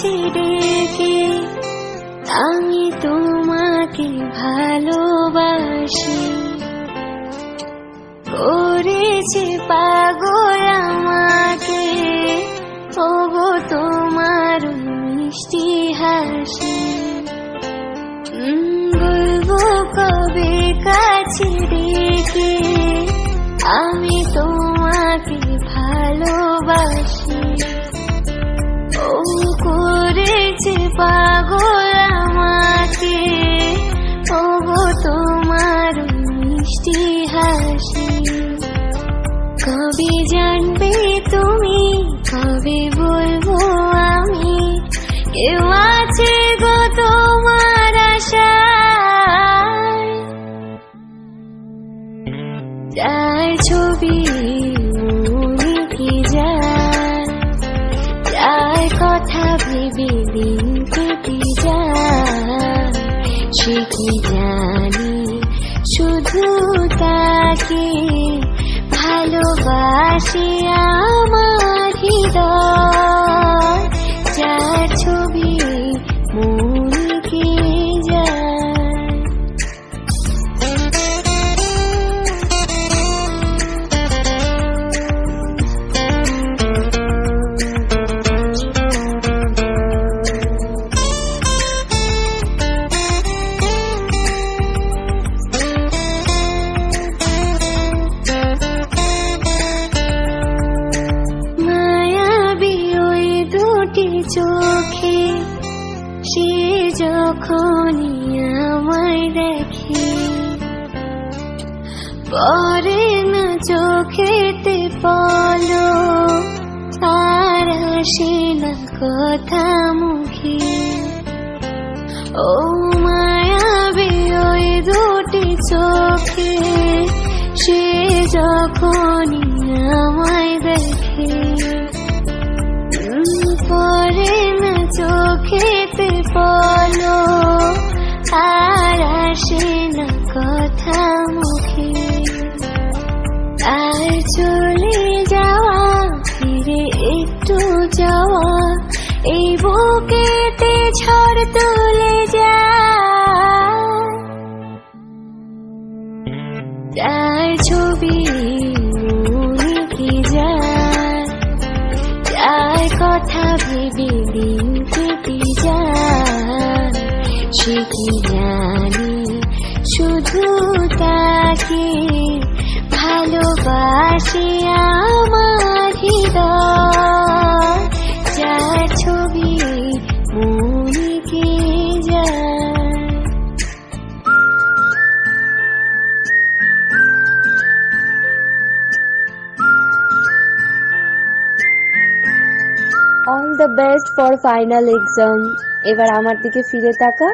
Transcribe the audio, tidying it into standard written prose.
কাছে ডেকে আমি তোমাকে ভালোবাসি। করেছে পাগল আমাকে ওগো তোমার মিষ্টি হাসি। বলবো কবে কাছে ডেকে আমি তোমাকে ভালোবাসি। ও করেছে পাগল আমাকে ওগো তোমার মিষ্টি হাসি। কবে জানবে তুমি, কবে বলবো আমি, কেউ আছে গো তোমার আশায়। যায় ছবি মনে কি যায়, যায় কথা ভেবে দিন কেটে যায়। সে কি জানি শুধু তাকে ভালোবাসি আমার হৃদয়। যার ছবি মনে কি যায়। চোখে সে যখনই আমায় দেখে, পরে না চোখেতে পলো আর আসে না কথা মুখে। ও মায়াবী ওই দুটি চোখে সে যখনই আমায় দেখে, পরে না চোখেতে পলো আর আসে না কথা মুখে। আর চলে যাওয়া ফিরে একটু যাওয়া এই বুকেতে ঝড় তুলে যায়। তার ছবি মনে কি যায়, যায় কথা ভেবে দিন কেটে যায়। সে কি জানি শুধু তাকে ভালোবাসি আমার হৃদয়। যার ছবি মনে কি যায়। All the best for final exam. এবার আমার দিকে ফিরে তাকা।